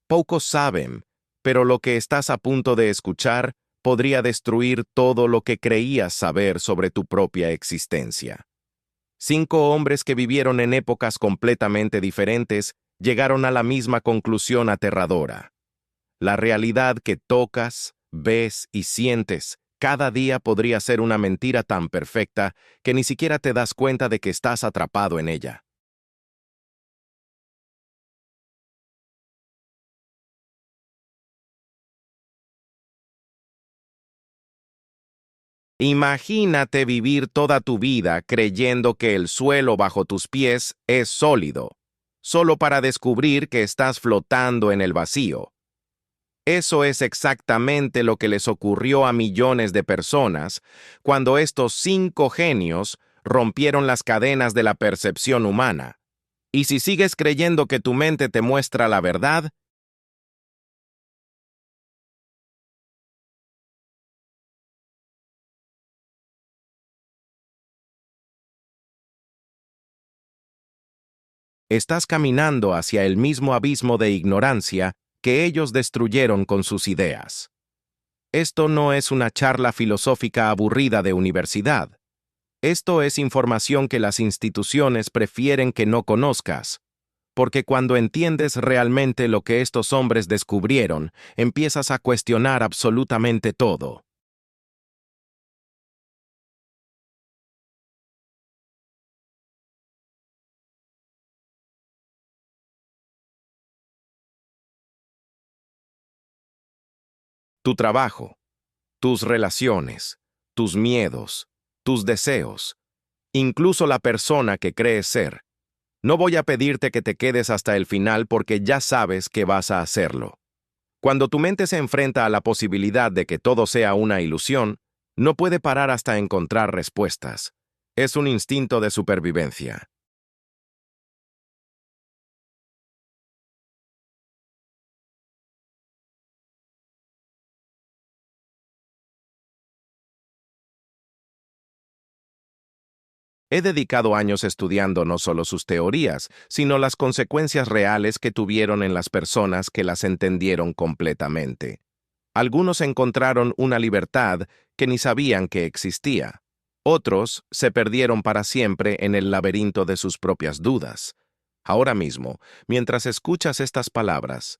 Pocos saben, pero lo que estás a punto de escuchar podría destruir todo lo que creías saber sobre tu propia existencia. 5 hombres que vivieron en épocas completamente diferentes llegaron a la misma conclusión aterradora. La realidad que tocas, ves y sientes cada día podría ser una mentira tan perfecta que ni siquiera te das cuenta de que estás atrapado en ella. Imagínate vivir toda tu vida creyendo que el suelo bajo tus pies es sólido, solo para descubrir que estás flotando en el vacío. Eso es exactamente lo que les ocurrió a millones de personas cuando estos 5 genios rompieron las cadenas de la percepción humana. Y si sigues creyendo que tu mente te muestra la verdad, estás caminando hacia el mismo abismo de ignorancia que ellos destruyeron con sus ideas. Esto no es una charla filosófica aburrida de universidad. Esto es información que las instituciones prefieren que no conozcas, porque cuando entiendes realmente lo que estos hombres descubrieron, empiezas a cuestionar absolutamente todo. Tu trabajo, tus relaciones, tus miedos, tus deseos, incluso la persona que crees ser. No voy a pedirte que te quedes hasta el final porque ya sabes que vas a hacerlo. Cuando tu mente se enfrenta a la posibilidad de que todo sea una ilusión, no puede parar hasta encontrar respuestas. Es un instinto de supervivencia. He dedicado años estudiando no solo sus teorías, sino las consecuencias reales que tuvieron en las personas que las entendieron completamente. Algunos encontraron una libertad que ni sabían que existía. Otros se perdieron para siempre en el laberinto de sus propias dudas. Ahora mismo, mientras escuchas estas palabras,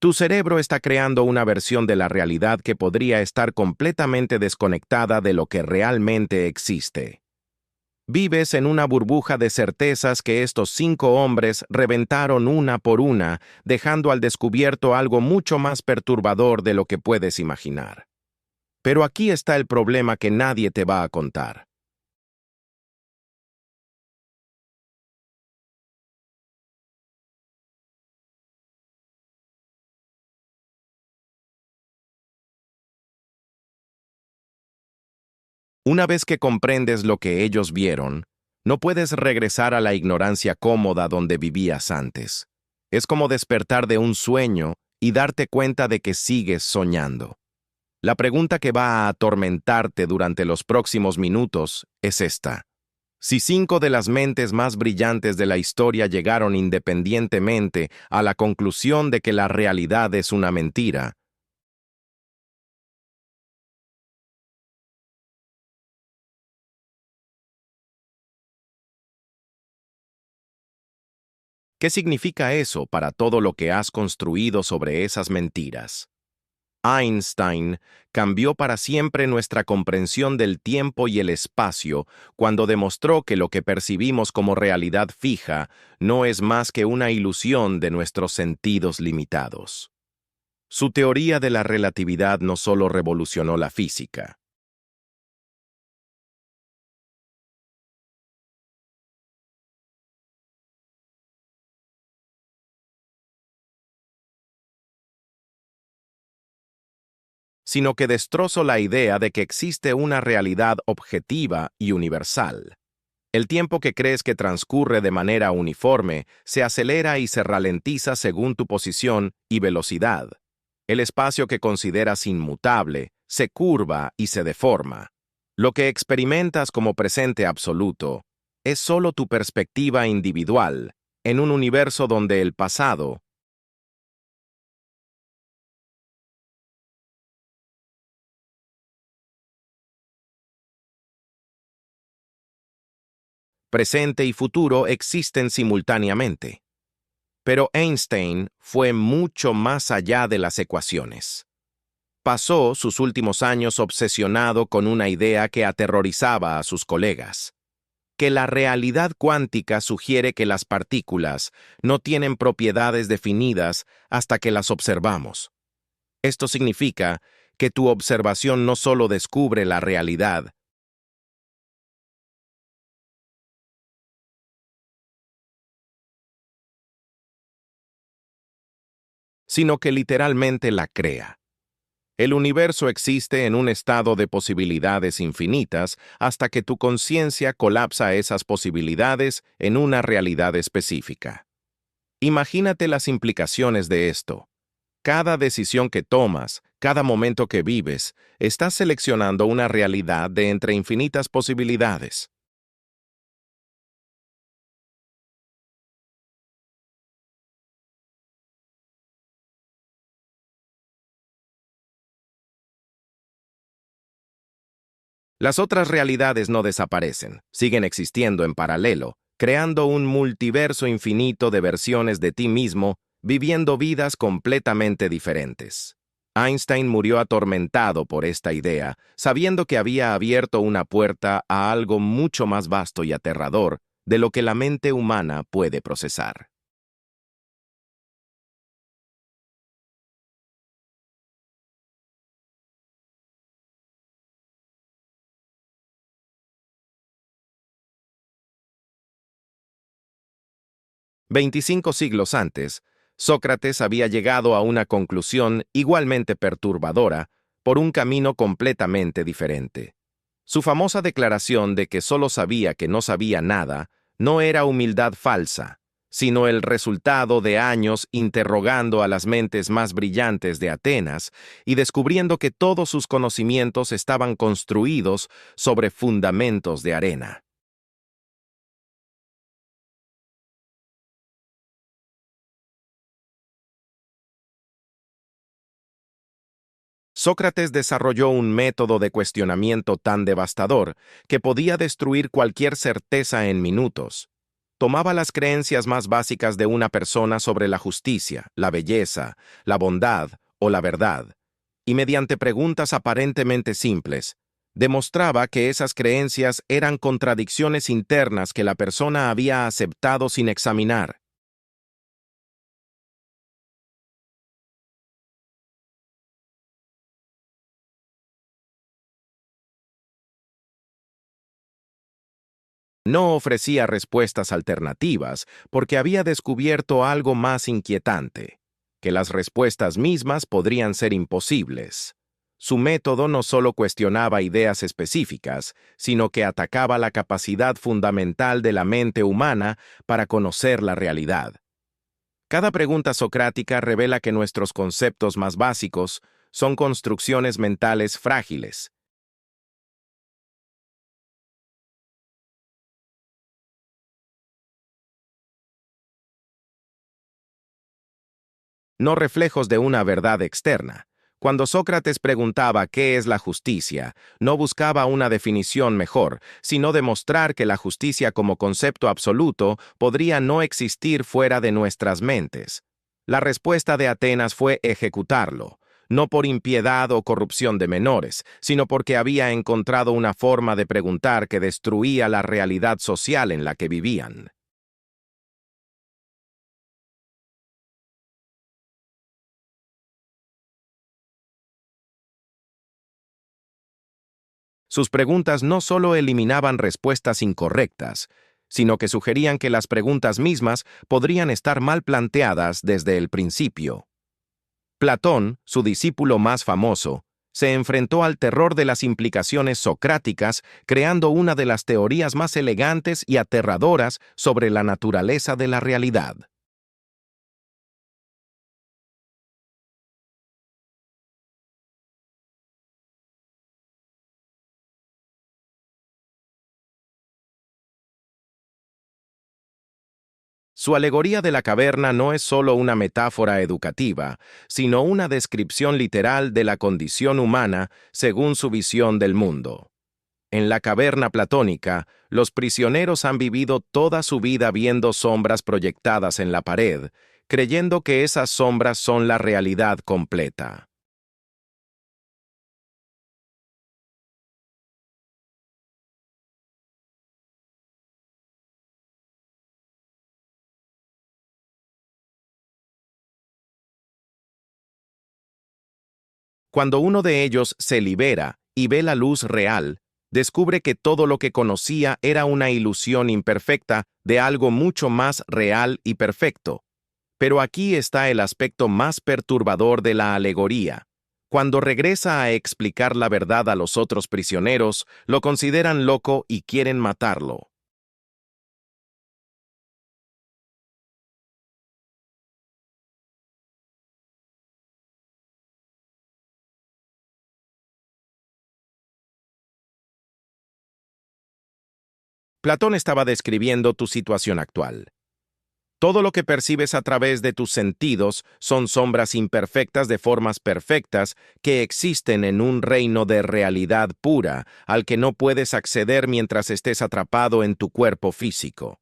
tu cerebro está creando una versión de la realidad que podría estar completamente desconectada de lo que realmente existe. Vives en una burbuja de certezas que estos 5 hombres reventaron una por una, dejando al descubierto algo mucho más perturbador de lo que puedes imaginar. Pero aquí está el problema que nadie te va a contar. Una vez que comprendes lo que ellos vieron, no puedes regresar a la ignorancia cómoda donde vivías antes. Es como despertar de un sueño y darte cuenta de que sigues soñando. La pregunta que va a atormentarte durante los próximos minutos es esta. Si 5 de las mentes más brillantes de la historia llegaron independientemente a la conclusión de que la realidad es una mentira, ¿qué significa eso para todo lo que has construido sobre esas mentiras? Einstein cambió para siempre nuestra comprensión del tiempo y el espacio cuando demostró que lo que percibimos como realidad fija no es más que una ilusión de nuestros sentidos limitados. Su teoría de la relatividad no solo revolucionó la física, sino que destrozó la idea de que existe una realidad objetiva y universal. El tiempo que crees que transcurre de manera uniforme se acelera y se ralentiza según tu posición y velocidad. El espacio que consideras inmutable se curva y se deforma. Lo que experimentas como presente absoluto es solo tu perspectiva individual en un universo donde el pasado, presente y futuro existen simultáneamente. Pero Einstein fue mucho más allá de las ecuaciones. Pasó sus últimos años obsesionado con una idea que aterrorizaba a sus colegas: que la realidad cuántica sugiere que las partículas no tienen propiedades definidas hasta que las observamos. Esto significa que tu observación no solo descubre la realidad, sino que literalmente la crea. El universo existe en un estado de posibilidades infinitas hasta que tu conciencia colapsa esas posibilidades en una realidad específica. Imagínate las implicaciones de esto. Cada decisión que tomas, cada momento que vives, estás seleccionando una realidad de entre infinitas posibilidades. Las otras realidades no desaparecen, siguen existiendo en paralelo, creando un multiverso infinito de versiones de ti mismo, viviendo vidas completamente diferentes. Einstein murió atormentado por esta idea, sabiendo que había abierto una puerta a algo mucho más vasto y aterrador de lo que la mente humana puede procesar. Veinticinco siglos antes, Sócrates había llegado a una conclusión igualmente perturbadora por un camino completamente diferente. Su famosa declaración de que solo sabía que no sabía nada no era humildad falsa, sino el resultado de años interrogando a las mentes más brillantes de Atenas y descubriendo que todos sus conocimientos estaban construidos sobre fundamentos de arena. Sócrates desarrolló un método de cuestionamiento tan devastador que podía destruir cualquier certeza en minutos. Tomaba las creencias más básicas de una persona sobre la justicia, la belleza, la bondad o la verdad, y mediante preguntas aparentemente simples, demostraba que esas creencias eran contradicciones internas que la persona había aceptado sin examinar. No ofrecía respuestas alternativas porque había descubierto algo más inquietante: que las respuestas mismas podrían ser imposibles. Su método no solo cuestionaba ideas específicas, sino que atacaba la capacidad fundamental de la mente humana para conocer la realidad. Cada pregunta socrática revela que nuestros conceptos más básicos son construcciones mentales frágiles, no reflejos de una verdad externa. Cuando Sócrates preguntaba qué es la justicia, no buscaba una definición mejor, sino demostrar que la justicia como concepto absoluto podría no existir fuera de nuestras mentes. La respuesta de Atenas fue ejecutarlo, no por impiedad o corrupción de menores, sino porque había encontrado una forma de preguntar que destruía la realidad social en la que vivían. Sus preguntas no solo eliminaban respuestas incorrectas, sino que sugerían que las preguntas mismas podrían estar mal planteadas desde el principio. Platón, su discípulo más famoso, se enfrentó al terror de las implicaciones socráticas, creando una de las teorías más elegantes y aterradoras sobre la naturaleza de la realidad. Su alegoría de la caverna no es solo una metáfora educativa, sino una descripción literal de la condición humana según su visión del mundo. En la caverna platónica, los prisioneros han vivido toda su vida viendo sombras proyectadas en la pared, creyendo que esas sombras son la realidad completa. Cuando uno de ellos se libera y ve la luz real, descubre que todo lo que conocía era una ilusión imperfecta de algo mucho más real y perfecto. Pero aquí está el aspecto más perturbador de la alegoría. Cuando regresa a explicar la verdad a los otros prisioneros, lo consideran loco y quieren matarlo. Platón estaba describiendo tu situación actual. Todo lo que percibes a través de tus sentidos son sombras imperfectas de formas perfectas que existen en un reino de realidad pura al que no puedes acceder mientras estés atrapado en tu cuerpo físico.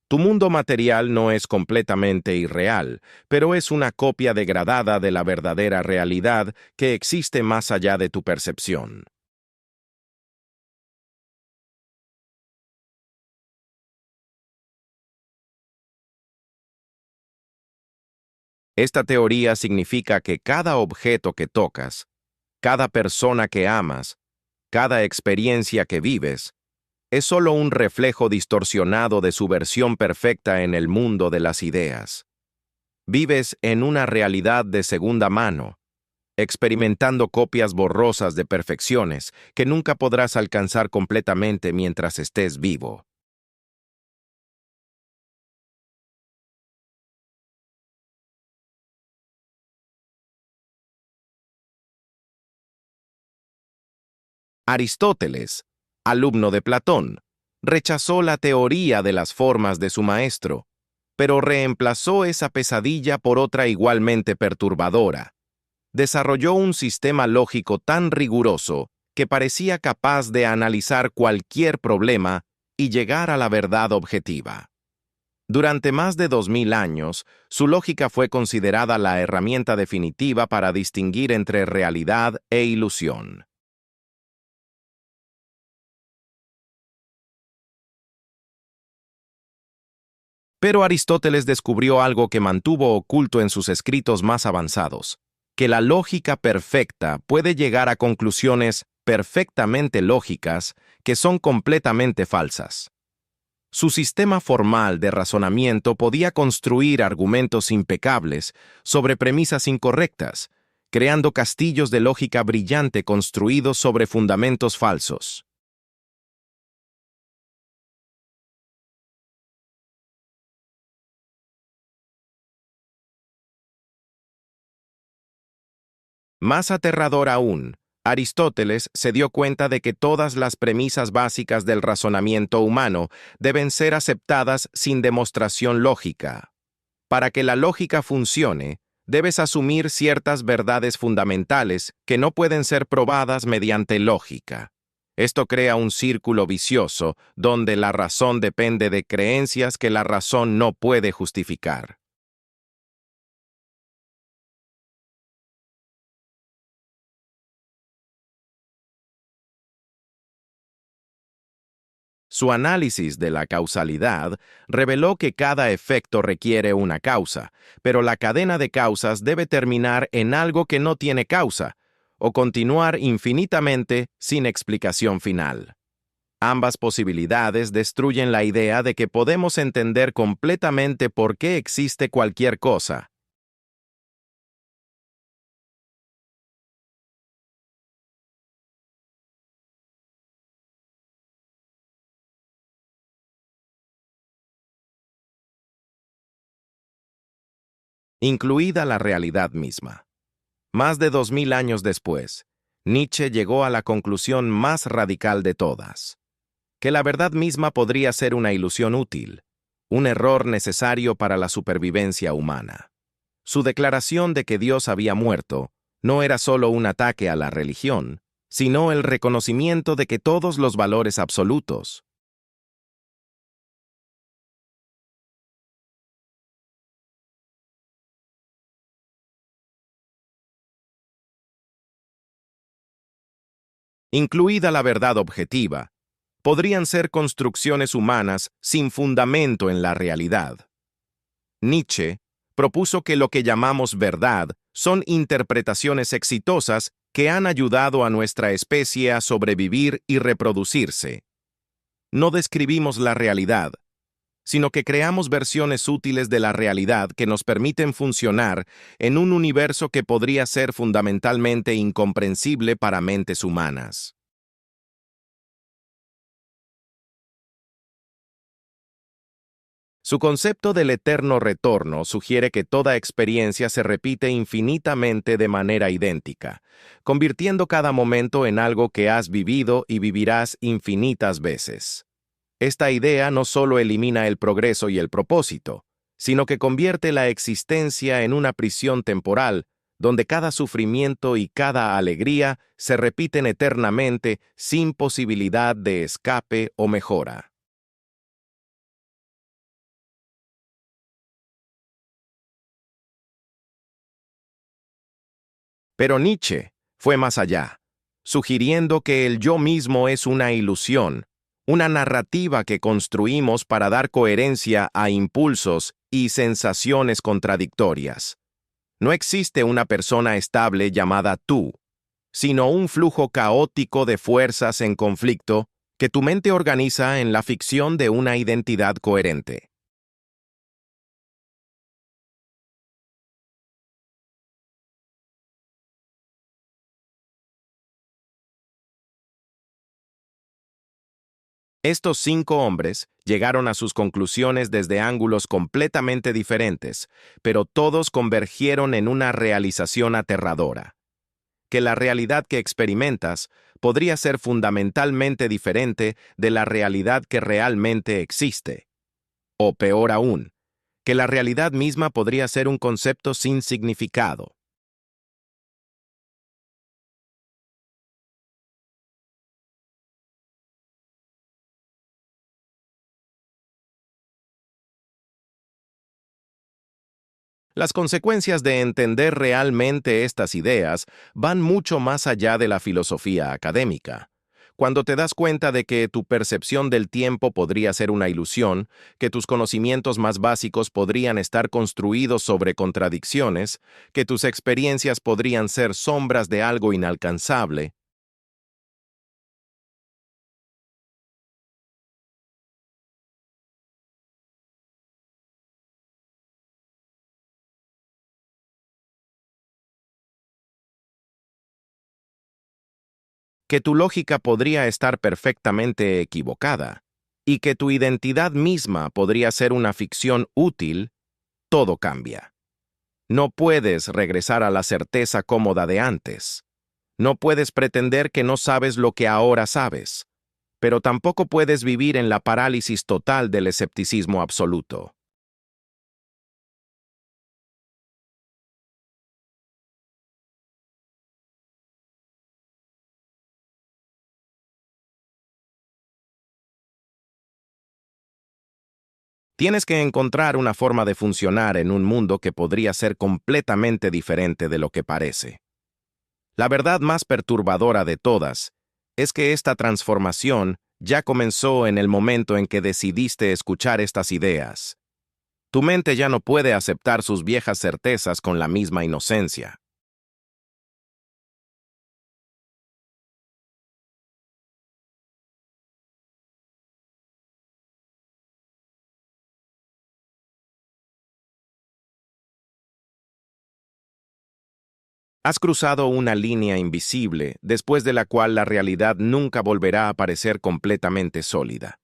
Tu mundo material no es completamente irreal, pero es una copia degradada de la verdadera realidad que existe más allá de tu percepción. Esta teoría significa que cada objeto que tocas, cada persona que amas, cada experiencia que vives, es solo un reflejo distorsionado de su versión perfecta en el mundo de las ideas. Vives en una realidad de segunda mano, experimentando copias borrosas de perfecciones que nunca podrás alcanzar completamente mientras estés vivo. Aristóteles, alumno de Platón, rechazó la teoría de las formas de su maestro, pero reemplazó esa pesadilla por otra igualmente perturbadora. Desarrolló un sistema lógico tan riguroso que parecía capaz de analizar cualquier problema y llegar a la verdad objetiva. Durante más de 2000 años, su lógica fue considerada la herramienta definitiva para distinguir entre realidad e ilusión. Pero Aristóteles descubrió algo que mantuvo oculto en sus escritos más avanzados, que la lógica perfecta puede llegar a conclusiones perfectamente lógicas que son completamente falsas. Su sistema formal de razonamiento podía construir argumentos impecables sobre premisas incorrectas, creando castillos de lógica brillante construidos sobre fundamentos falsos. Más aterrador aún, Aristóteles se dio cuenta de que todas las premisas básicas del razonamiento humano deben ser aceptadas sin demostración lógica. Para que la lógica funcione, debes asumir ciertas verdades fundamentales que no pueden ser probadas mediante lógica. Esto crea un círculo vicioso donde la razón depende de creencias que la razón no puede justificar. Su análisis de la causalidad reveló que cada efecto requiere una causa, pero la cadena de causas debe terminar en algo que no tiene causa, o continuar infinitamente sin explicación final. Ambas posibilidades destruyen la idea de que podemos entender completamente por qué existe cualquier cosa. Incluida la realidad misma. Más de 2000 años después, Nietzsche llegó a la conclusión más radical de todas, que la verdad misma podría ser una ilusión útil. un error necesario para la supervivencia humana. Su declaración de que Dios había muerto no era solo un ataque a la religión, sino el reconocimiento de que todos los valores absolutos, incluida la verdad objetiva, podrían ser construcciones humanas sin fundamento en la realidad. Nietzsche propuso que lo que llamamos verdad son interpretaciones exitosas que han ayudado a nuestra especie a sobrevivir y reproducirse. No describimos la realidad, sino que creamos versiones útiles de la realidad que nos permiten funcionar en un universo que podría ser fundamentalmente incomprensible para mentes humanas. Su concepto del eterno retorno sugiere que toda experiencia se repite infinitamente de manera idéntica, convirtiendo cada momento en algo que has vivido y vivirás infinitas veces. Esta idea no solo elimina el progreso y el propósito, sino que convierte la existencia en una prisión temporal, donde cada sufrimiento y cada alegría se repiten eternamente sin posibilidad de escape o mejora. Pero Nietzsche fue más allá, sugiriendo que el yo mismo es una ilusión, una narrativa que construimos para dar coherencia a impulsos y sensaciones contradictorias. No existe una persona estable llamada tú, sino un flujo caótico de fuerzas en conflicto que tu mente organiza en la ficción de una identidad coherente. Estos 5 hombres llegaron a sus conclusiones desde ángulos completamente diferentes, pero todos convergieron en una realización aterradora: que la realidad que experimentas podría ser fundamentalmente diferente de la realidad que realmente existe. O peor aún, que la realidad misma podría ser un concepto sin significado. Las consecuencias de entender realmente estas ideas van mucho más allá de la filosofía académica. Cuando te das cuenta de que tu percepción del tiempo podría ser una ilusión, que tus conocimientos más básicos podrían estar construidos sobre contradicciones, que tus experiencias podrían ser sombras de algo inalcanzable, que tu lógica podría estar perfectamente equivocada, y que tu identidad misma podría ser una ficción útil, todo cambia. No puedes regresar a la certeza cómoda de antes. No puedes pretender que no sabes lo que ahora sabes, pero tampoco puedes vivir en la parálisis total del escepticismo absoluto. Tienes que encontrar una forma de funcionar en un mundo que podría ser completamente diferente de lo que parece. La verdad más perturbadora de todas es que esta transformación ya comenzó en el momento en que decidiste escuchar estas ideas. Tu mente ya no puede aceptar sus viejas certezas con la misma inocencia. Has cruzado una línea invisible después de la cual la realidad nunca volverá a parecer completamente sólida.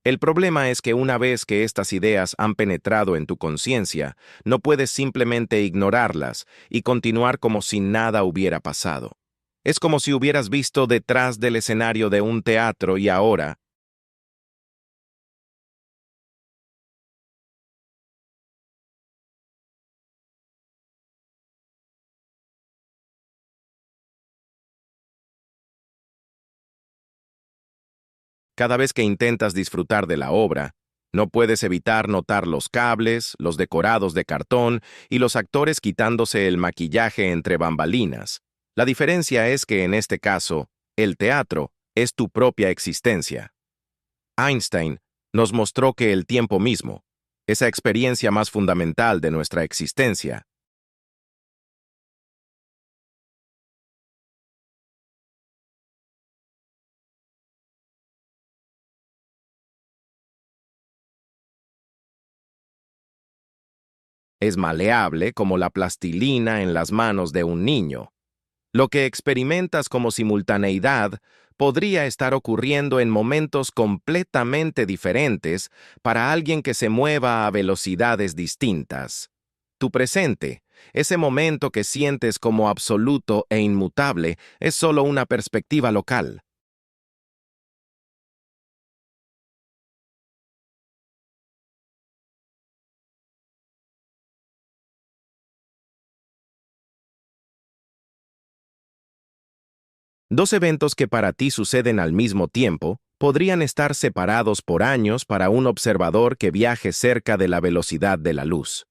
El problema es que una vez que estas ideas han penetrado en tu conciencia, no puedes simplemente ignorarlas y continuar como si nada hubiera pasado. Es como si hubieras visto detrás del escenario de un teatro y ahora, Cada vez que intentas disfrutar de la obra, no puedes evitar notar los cables, los decorados de cartón y los actores quitándose el maquillaje entre bambalinas. La diferencia es que en este caso, el teatro es tu propia existencia. Einstein nos mostró que el tiempo mismo, esa experiencia más fundamental de nuestra existencia, es maleable como la plastilina en las manos de un niño. Lo que experimentas como simultaneidad podría estar ocurriendo en momentos completamente diferentes para alguien que se mueva a velocidades distintas. Tu presente, ese momento que sientes como absoluto e inmutable, es solo una perspectiva local. Dos eventos que para ti suceden al mismo tiempo podrían estar separados por años para un observador que viaje cerca de la velocidad de la luz.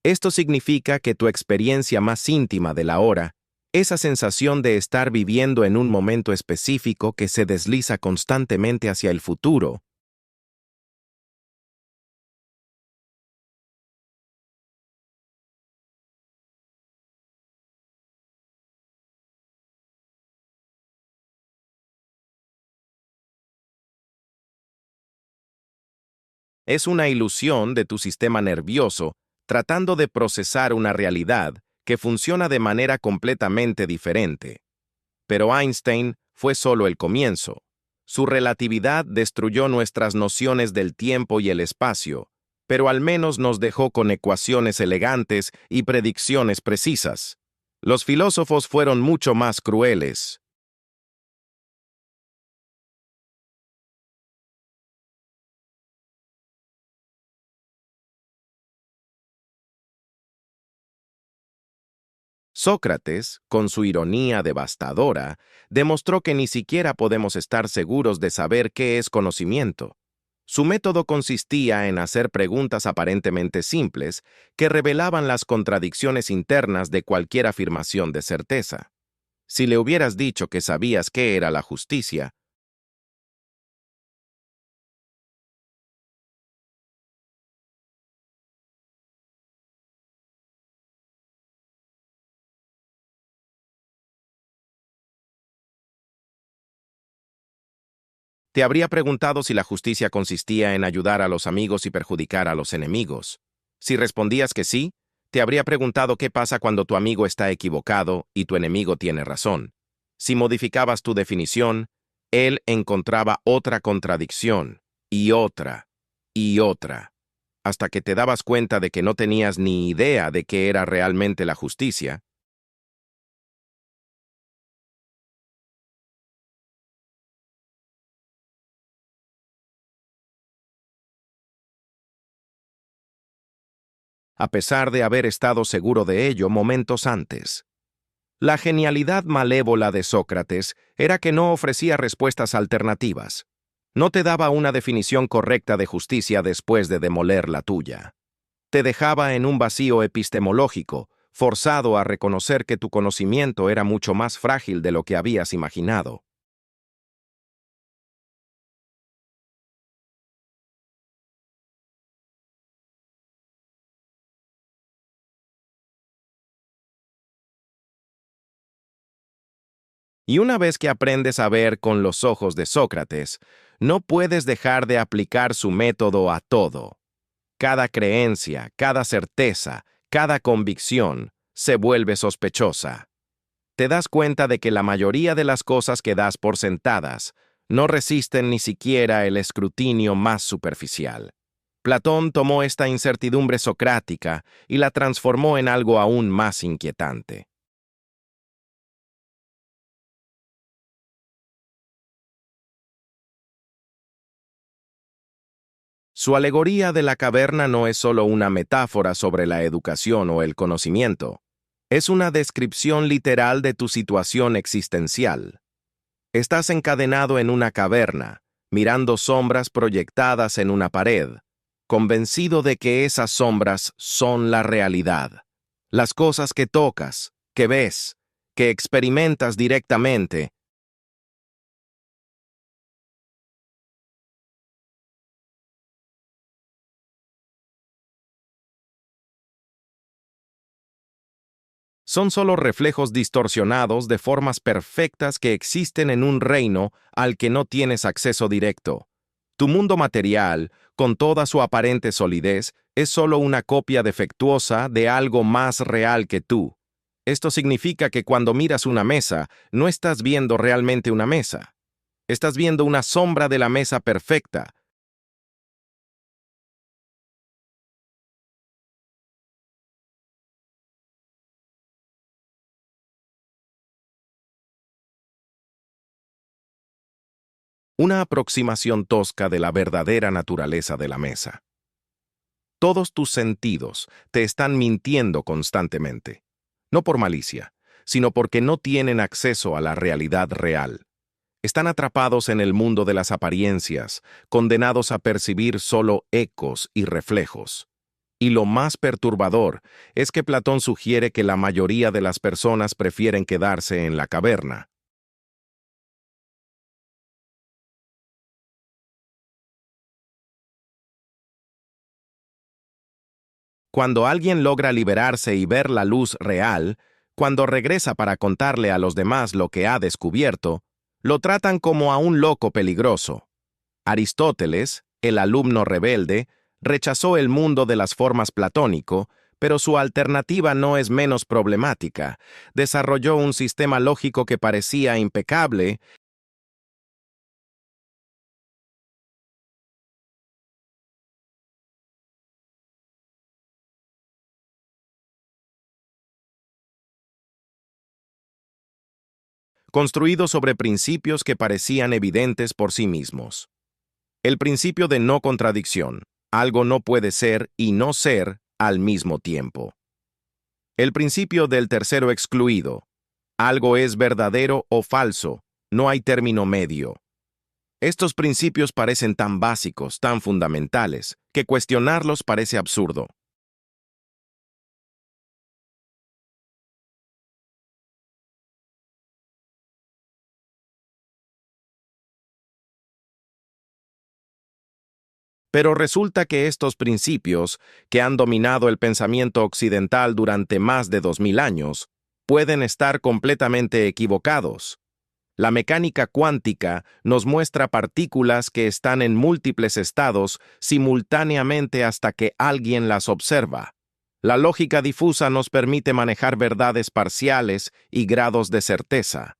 Esto significa que tu experiencia más íntima de la hora, esa sensación de estar viviendo en un momento específico que se desliza constantemente hacia el futuro. Es una ilusión de tu sistema nervioso tratando de procesar una realidad que funciona de manera completamente diferente. Pero Einstein fue solo el comienzo. Su relatividad destruyó nuestras nociones del tiempo y el espacio, pero al menos nos dejó con ecuaciones elegantes y predicciones precisas. Los filósofos fueron mucho más crueles. Sócrates, con su ironía devastadora, demostró que ni siquiera podemos estar seguros de saber qué es conocimiento. Su método consistía en hacer preguntas aparentemente simples que revelaban las contradicciones internas de cualquier afirmación de certeza. Si le hubieras dicho que sabías qué era la justicia, te habría preguntado si la justicia consistía en ayudar a los amigos y perjudicar a los enemigos. Si respondías que sí, te habría preguntado qué pasa cuando tu amigo está equivocado y tu enemigo tiene razón. Si modificabas tu definición, él encontraba otra contradicción, y otra, hasta que te dabas cuenta de que no tenías ni idea de qué era realmente la justicia. A pesar de haber estado seguro de ello momentos antes. La genialidad malévola de Sócrates era que no ofrecía respuestas alternativas. No te daba una definición correcta de justicia después de demoler la tuya. Te dejaba en un vacío epistemológico, forzado a reconocer que tu conocimiento era mucho más frágil de lo que habías imaginado. Y una vez que aprendes a ver con los ojos de Sócrates, no puedes dejar de aplicar su método a todo. Cada creencia, cada certeza, cada convicción se vuelve sospechosa. Te das cuenta de que la mayoría de las cosas que das por sentadas no resisten ni siquiera el escrutinio más superficial. Platón tomó esta incertidumbre socrática y la transformó en algo aún más inquietante. Su alegoría de la caverna no es solo una metáfora sobre la educación o el conocimiento. Es una descripción literal de tu situación existencial. Estás encadenado en una caverna, mirando sombras proyectadas en una pared, convencido de que esas sombras son la realidad. Las cosas que tocas, que ves, que experimentas directamente, son solo reflejos distorsionados de formas perfectas que existen en un reino al que no tienes acceso directo. Tu mundo material, con toda su aparente solidez, es solo una copia defectuosa de algo más real que tú. Esto significa que cuando miras una mesa, no estás viendo realmente una mesa. Estás viendo una sombra de la mesa perfecta. Una aproximación tosca de la verdadera naturaleza de la mesa. Todos tus sentidos te están mintiendo constantemente, no por malicia, sino porque no tienen acceso a la realidad real. Están atrapados en el mundo de las apariencias, condenados a percibir solo ecos y reflejos. Y lo más perturbador es que Platón sugiere que la mayoría de las personas prefieren quedarse en la caverna. Cuando alguien logra liberarse y ver la luz real, cuando regresa para contarle a los demás lo que ha descubierto, lo tratan como a un loco peligroso. Aristóteles, el alumno rebelde, rechazó el mundo de las formas platónico, pero su alternativa no es menos problemática. Desarrolló un sistema lógico que parecía impecable. Construido sobre principios que parecían evidentes por sí mismos. El principio de no contradicción. Algo no puede ser y no ser al mismo tiempo. El principio del tercero excluido. Algo es verdadero o falso, no hay término medio. Estos principios parecen tan básicos, tan fundamentales, que cuestionarlos parece absurdo. Pero resulta que estos principios, que han dominado el pensamiento occidental durante más de 2000 años, pueden estar completamente equivocados. La mecánica cuántica nos muestra partículas que están en múltiples estados simultáneamente hasta que alguien las observa. La lógica difusa nos permite manejar verdades parciales y grados de certeza.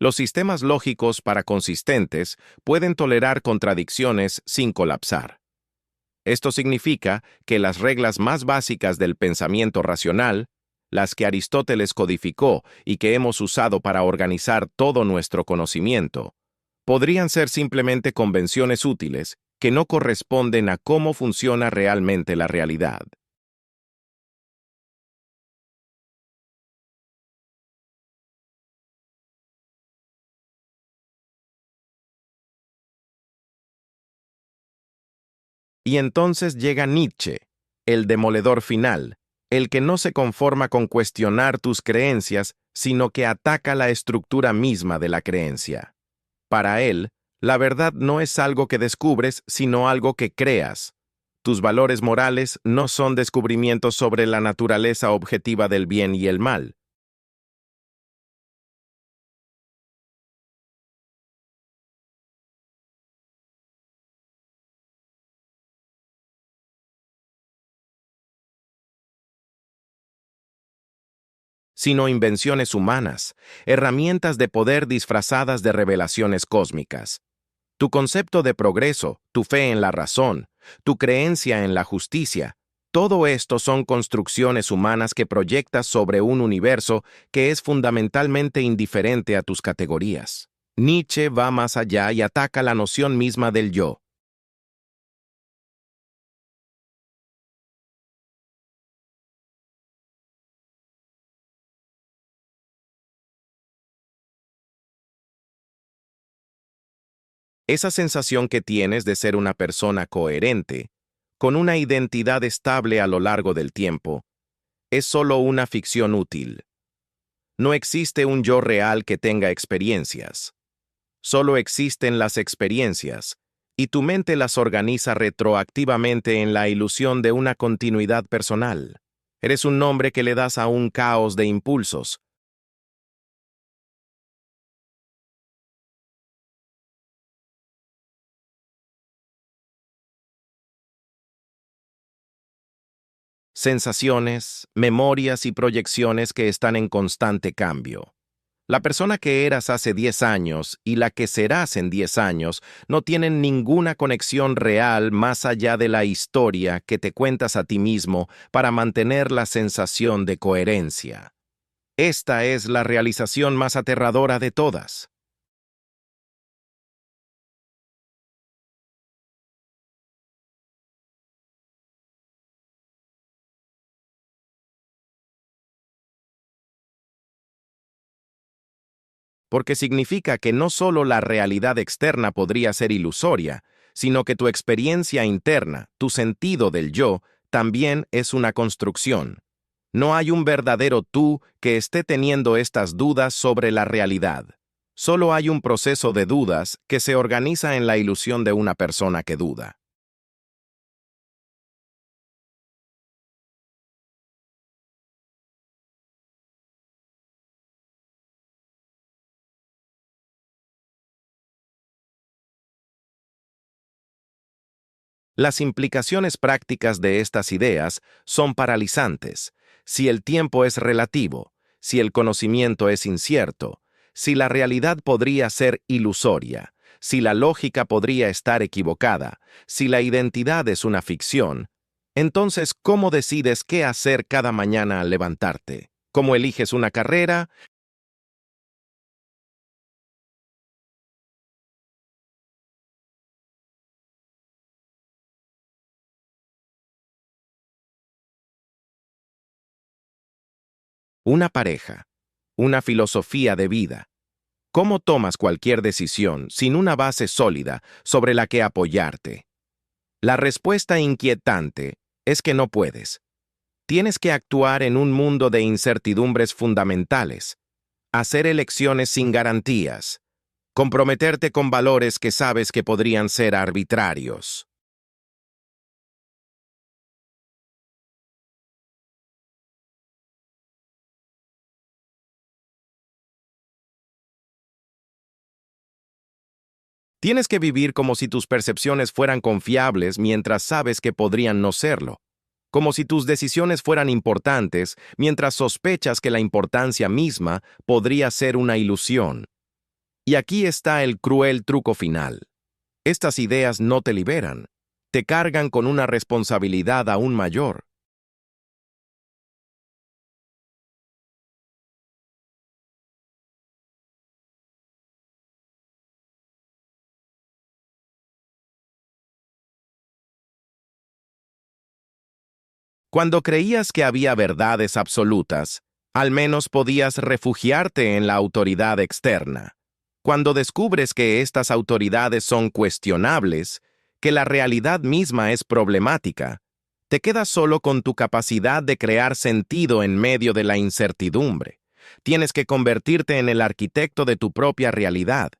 Los sistemas lógicos para consistentes pueden tolerar contradicciones sin colapsar. Esto significa que las reglas más básicas del pensamiento racional, las que Aristóteles codificó y que hemos usado para organizar todo nuestro conocimiento, podrían ser simplemente convenciones útiles que no corresponden a cómo funciona realmente la realidad. Y entonces llega Nietzsche, el demoledor final, el que no se conforma con cuestionar tus creencias, sino que ataca la estructura misma de la creencia. Para él, la verdad no es algo que descubres, sino algo que creas. Tus valores morales no son descubrimientos sobre la naturaleza objetiva del bien y el mal. Sino invenciones humanas, herramientas de poder disfrazadas de revelaciones cósmicas. Tu concepto de progreso, tu fe en la razón, tu creencia en la justicia, todo esto son construcciones humanas que proyectas sobre un universo que es fundamentalmente indiferente a tus categorías. Nietzsche va más allá y ataca la noción misma del yo. Esa sensación que tienes de ser una persona coherente, con una identidad estable a lo largo del tiempo, es solo una ficción útil. No existe un yo real que tenga experiencias. Solo existen las experiencias, y tu mente las organiza retroactivamente en la ilusión de una continuidad personal. Eres un nombre que le das a un caos de impulsos. Sensaciones, memorias y proyecciones que están en constante cambio. La persona que eras hace 10 años y la que serás en 10 años no tienen ninguna conexión real más allá de la historia que te cuentas a ti mismo para mantener la sensación de coherencia. Esta es la realización más aterradora de todas. Porque significa que no solo la realidad externa podría ser ilusoria, sino que tu experiencia interna, tu sentido del yo, también es una construcción. No hay un verdadero tú que esté teniendo estas dudas sobre la realidad. Solo hay un proceso de dudas que se organiza en la ilusión de una persona que duda. Las implicaciones prácticas de estas ideas son paralizantes. Si el tiempo es relativo, si el conocimiento es incierto, si la realidad podría ser ilusoria, si la lógica podría estar equivocada, si la identidad es una ficción, entonces, ¿cómo decides qué hacer cada mañana al levantarte? ¿Cómo eliges una carrera? Una pareja, una filosofía de vida. ¿Cómo tomas cualquier decisión sin una base sólida sobre la que apoyarte? La respuesta inquietante es que no puedes. Tienes que actuar en un mundo de incertidumbres fundamentales, hacer elecciones sin garantías, comprometerte con valores que sabes que podrían ser arbitrarios. Tienes que vivir como si tus percepciones fueran confiables mientras sabes que podrían no serlo, como si tus decisiones fueran importantes mientras sospechas que la importancia misma podría ser una ilusión. Y aquí está el cruel truco final. Estas ideas no te liberan, te cargan con una responsabilidad aún mayor. Cuando creías que había verdades absolutas, al menos podías refugiarte en la autoridad externa. Cuando descubres que estas autoridades son cuestionables, que la realidad misma es problemática, te quedas solo con tu capacidad de crear sentido en medio de la incertidumbre. Tienes que convertirte en el arquitecto de tu propia realidad.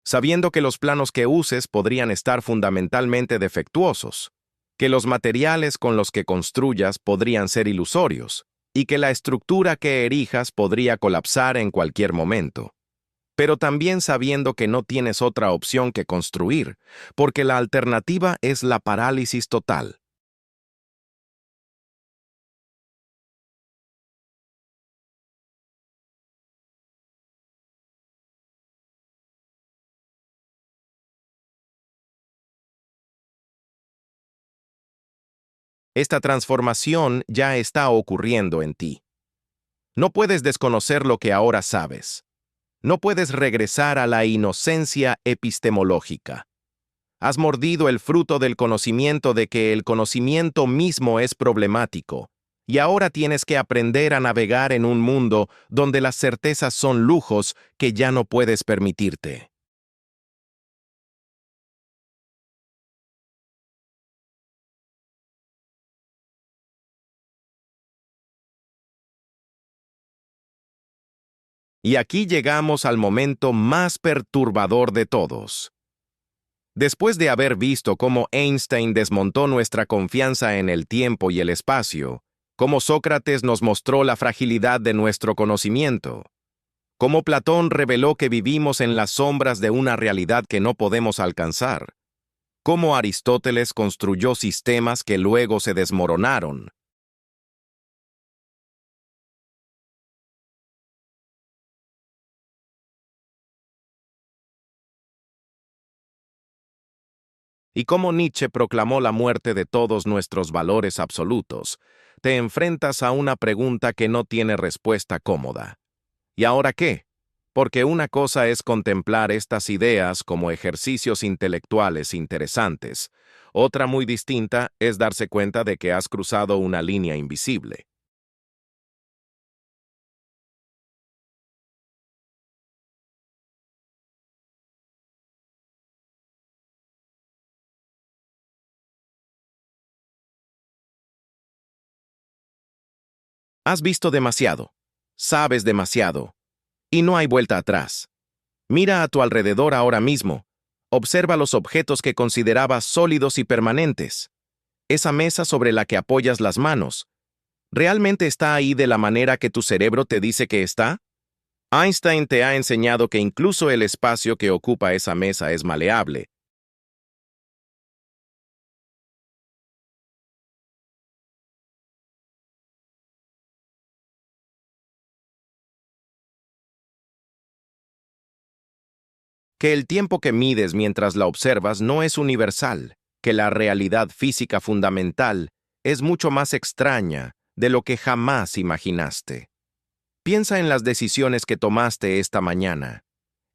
Sabiendo que los planos que uses podrían estar fundamentalmente defectuosos, que los materiales con los que construyas podrían ser ilusorios, y que la estructura que erijas podría colapsar en cualquier momento. Pero también sabiendo que no tienes otra opción que construir, porque la alternativa es la parálisis total. Esta transformación ya está ocurriendo en ti. No puedes desconocer lo que ahora sabes. No puedes regresar a la inocencia epistemológica. Has mordido el fruto del conocimiento de que el conocimiento mismo es problemático, y ahora tienes que aprender a navegar en un mundo donde las certezas son lujos que ya no puedes permitirte. Y aquí llegamos al momento más perturbador de todos. Después de haber visto cómo Einstein desmontó nuestra confianza en el tiempo y el espacio, cómo Sócrates nos mostró la fragilidad de nuestro conocimiento, cómo Platón reveló que vivimos en las sombras de una realidad que no podemos alcanzar, cómo Aristóteles construyó sistemas que luego se desmoronaron, y cómo Nietzsche proclamó la muerte de todos nuestros valores absolutos, te enfrentas a una pregunta que no tiene respuesta cómoda. ¿Y ahora qué? Porque una cosa es contemplar estas ideas como ejercicios intelectuales interesantes. Otra muy distinta es darse cuenta de que has cruzado una línea invisible. Has visto demasiado, sabes demasiado, y no hay vuelta atrás. Mira a tu alrededor ahora mismo. Observa los objetos que considerabas sólidos y permanentes. Esa mesa sobre la que apoyas las manos. ¿Realmente está ahí de la manera que tu cerebro te dice que está? Einstein te ha enseñado que incluso el espacio que ocupa esa mesa es maleable. Que el tiempo que mides mientras la observas no es universal, que la realidad física fundamental es mucho más extraña de lo que jamás imaginaste. Piensa en las decisiones que tomaste esta mañana,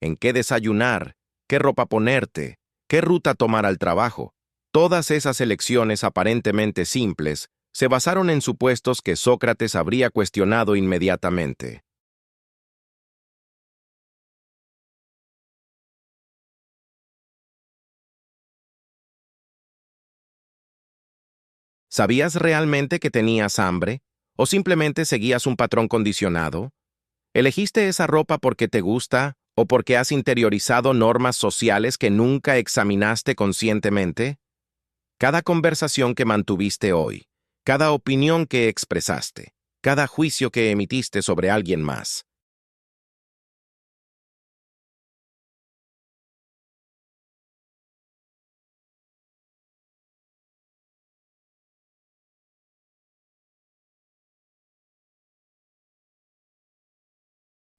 en qué desayunar, qué ropa ponerte, qué ruta tomar al trabajo. Todas esas elecciones aparentemente simples se basaron en supuestos que Sócrates habría cuestionado inmediatamente. ¿Sabías realmente que tenías hambre? ¿O simplemente seguías un patrón condicionado? ¿Elegiste esa ropa porque te gusta o porque has interiorizado normas sociales que nunca examinaste conscientemente? Cada conversación que mantuviste hoy, cada opinión que expresaste, cada juicio que emitiste sobre alguien más.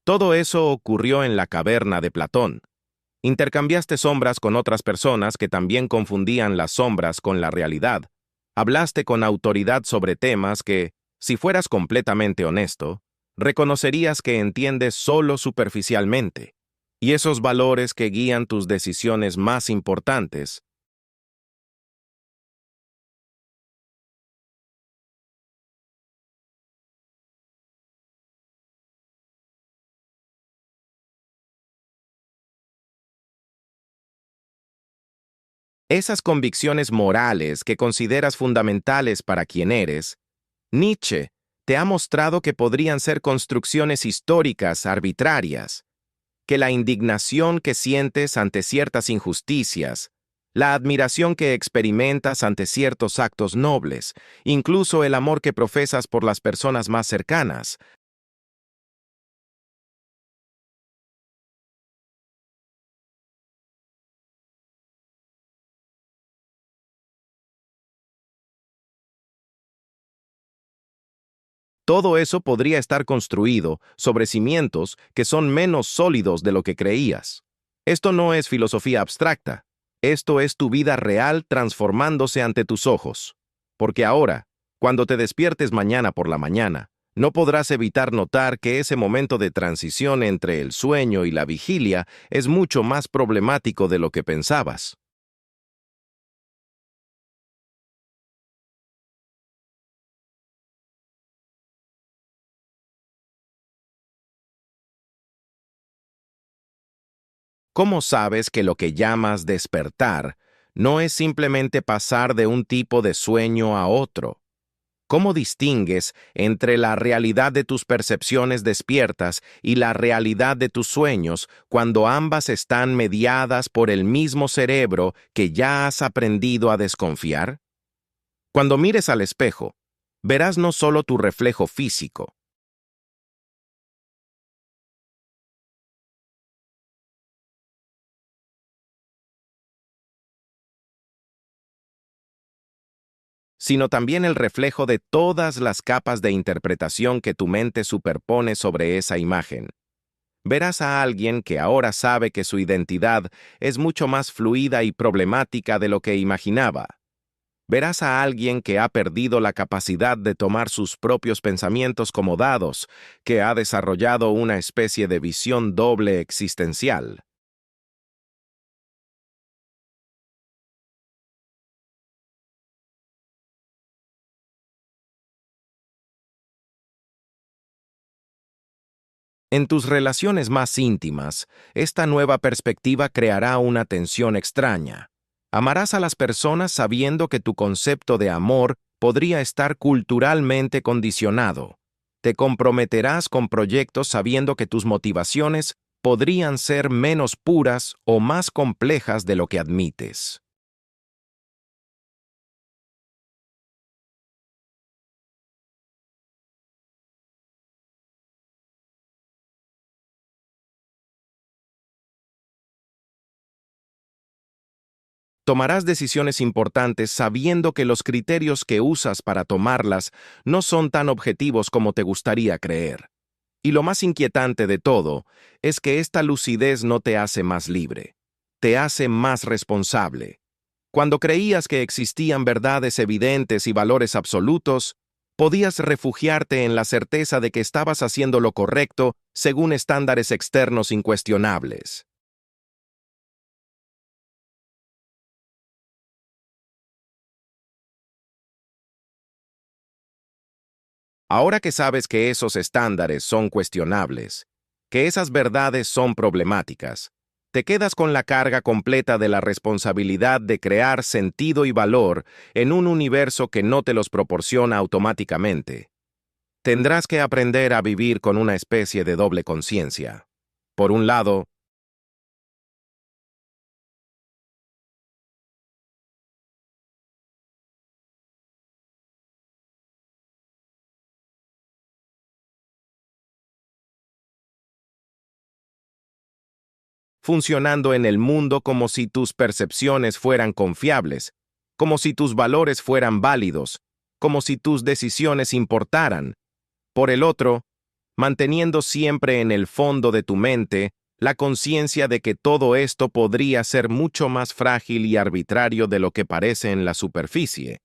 Todo eso ocurrió en la caverna de Platón. Intercambiaste sombras con otras personas que también confundían las sombras con la realidad. Hablaste con autoridad sobre temas que, si fueras completamente honesto, reconocerías que entiendes solo superficialmente. Y esos valores que guían tus decisiones más importantes. Esas convicciones morales que consideras fundamentales para quien eres, Nietzsche te ha mostrado que podrían ser construcciones históricas arbitrarias, que la indignación que sientes ante ciertas injusticias, la admiración que experimentas ante ciertos actos nobles, incluso el amor que profesas por las personas más cercanas, todo eso podría estar construido sobre cimientos que son menos sólidos de lo que creías. Esto no es filosofía abstracta. Esto es tu vida real transformándose ante tus ojos. Porque ahora, cuando te despiertes mañana por la mañana, no podrás evitar notar que ese momento de transición entre el sueño y la vigilia es mucho más problemático de lo que pensabas. ¿Cómo sabes que lo que llamas despertar no es simplemente pasar de un tipo de sueño a otro? ¿Cómo distingues entre la realidad de tus percepciones despiertas y la realidad de tus sueños cuando ambas están mediadas por el mismo cerebro que ya has aprendido a desconfiar? Cuando mires al espejo, verás no solo tu reflejo físico, sino también el reflejo de todas las capas de interpretación que tu mente superpone sobre esa imagen. Verás a alguien que ahora sabe que su identidad es mucho más fluida y problemática de lo que imaginaba. Verás a alguien que ha perdido la capacidad de tomar sus propios pensamientos como dados, que ha desarrollado una especie de visión doble existencial. En tus relaciones más íntimas, esta nueva perspectiva creará una tensión extraña. Amarás a las personas sabiendo que tu concepto de amor podría estar culturalmente condicionado. Te comprometerás con proyectos sabiendo que tus motivaciones podrían ser menos puras o más complejas de lo que admites. Tomarás decisiones importantes sabiendo que los criterios que usas para tomarlas no son tan objetivos como te gustaría creer. Y lo más inquietante de todo es que esta lucidez no te hace más libre, te hace más responsable. Cuando creías que existían verdades evidentes y valores absolutos, podías refugiarte en la certeza de que estabas haciendo lo correcto según estándares externos incuestionables. Ahora que sabes que esos estándares son cuestionables, que esas verdades son problemáticas, te quedas con la carga completa de la responsabilidad de crear sentido y valor en un universo que no te los proporciona automáticamente. Tendrás que aprender a vivir con una especie de doble conciencia. Por un lado, funcionando en el mundo como si tus percepciones fueran confiables, como si tus valores fueran válidos, como si tus decisiones importaran. Por el otro, manteniendo siempre en el fondo de tu mente la conciencia de que todo esto podría ser mucho más frágil y arbitrario de lo que parece en la superficie.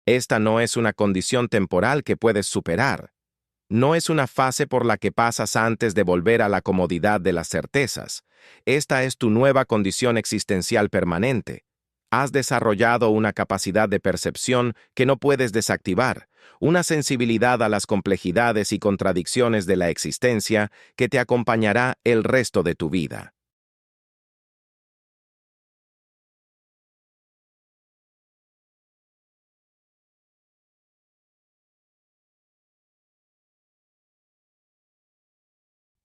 Esta no es una condición temporal que puedes superar. No es una fase por la que pasas antes de volver a la comodidad de las certezas. Esta es tu nueva condición existencial permanente. Has desarrollado una capacidad de percepción que no puedes desactivar, una sensibilidad a las complejidades y contradicciones de la existencia que te acompañará el resto de tu vida.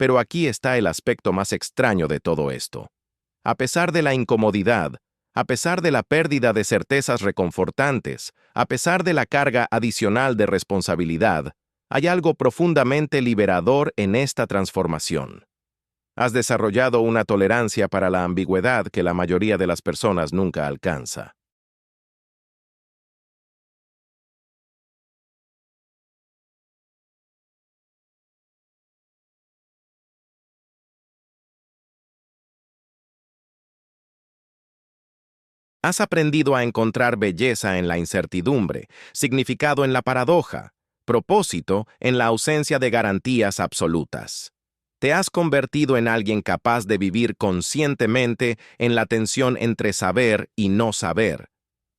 Pero aquí está el aspecto más extraño de todo esto. A pesar de la incomodidad, a pesar de la pérdida de certezas reconfortantes, a pesar de la carga adicional de responsabilidad, hay algo profundamente liberador en esta transformación. Has desarrollado una tolerancia para la ambigüedad que la mayoría de las personas nunca alcanza. Has aprendido a encontrar belleza en la incertidumbre, significado en la paradoja, propósito en la ausencia de garantías absolutas. Te has convertido en alguien capaz de vivir conscientemente en la tensión entre saber y no saber,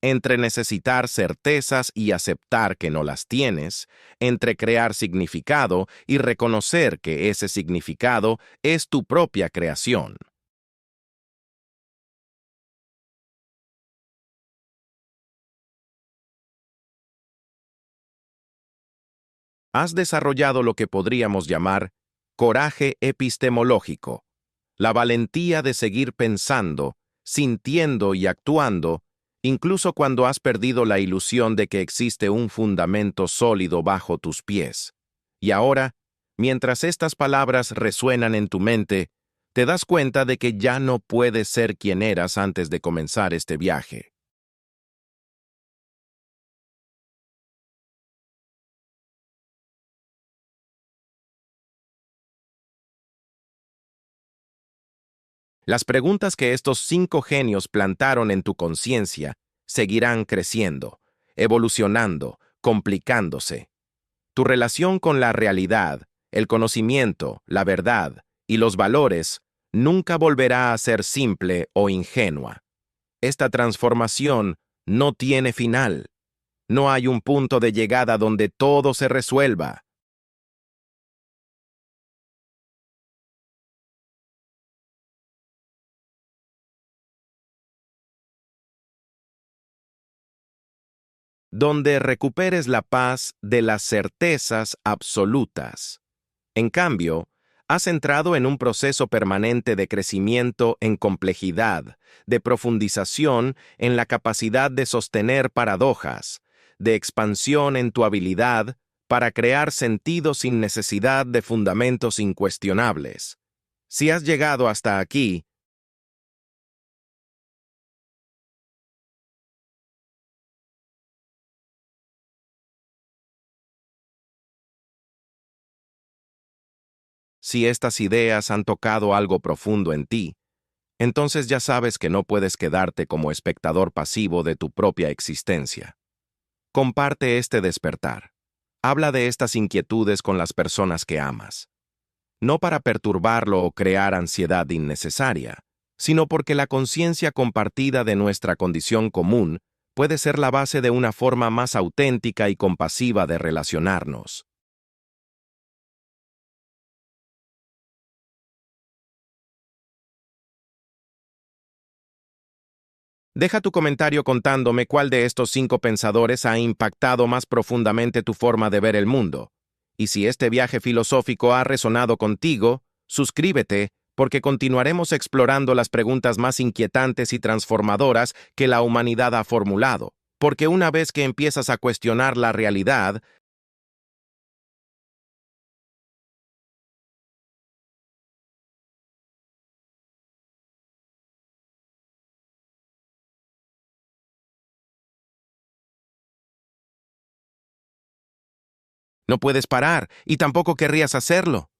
entre necesitar certezas y aceptar que no las tienes, entre crear significado y reconocer que ese significado es tu propia creación. Has desarrollado lo que podríamos llamar coraje epistemológico, la valentía de seguir pensando, sintiendo y actuando, incluso cuando has perdido la ilusión de que existe un fundamento sólido bajo tus pies. Y ahora, mientras estas palabras resuenan en tu mente, te das cuenta de que ya no puedes ser quien eras antes de comenzar este viaje. Las preguntas que estos 5 genios plantaron en tu conciencia seguirán creciendo, evolucionando, complicándose. Tu relación con la realidad, el conocimiento, la verdad y los valores nunca volverá a ser simple o ingenua. Esta transformación no tiene final. No hay un punto de llegada donde todo se resuelva. Donde recuperes la paz de las certezas absolutas. En cambio, has entrado en un proceso permanente de crecimiento en complejidad, de profundización en la capacidad de sostener paradojas, de expansión en tu habilidad para crear sentido sin necesidad de fundamentos incuestionables. Si has llegado hasta aquí, si estas ideas han tocado algo profundo en ti, entonces ya sabes que no puedes quedarte como espectador pasivo de tu propia existencia. Comparte este despertar. Habla de estas inquietudes con las personas que amas, no para perturbarlo o crear ansiedad innecesaria, sino porque la conciencia compartida de nuestra condición común puede ser la base de una forma más auténtica y compasiva de relacionarnos. Deja tu comentario contándome cuál de estos 5 pensadores ha impactado más profundamente tu forma de ver el mundo. Y si este viaje filosófico ha resonado contigo, suscríbete, porque continuaremos explorando las preguntas más inquietantes y transformadoras que la humanidad ha formulado. Porque una vez que empiezas a cuestionar la realidad, no puedes parar y tampoco querrías hacerlo.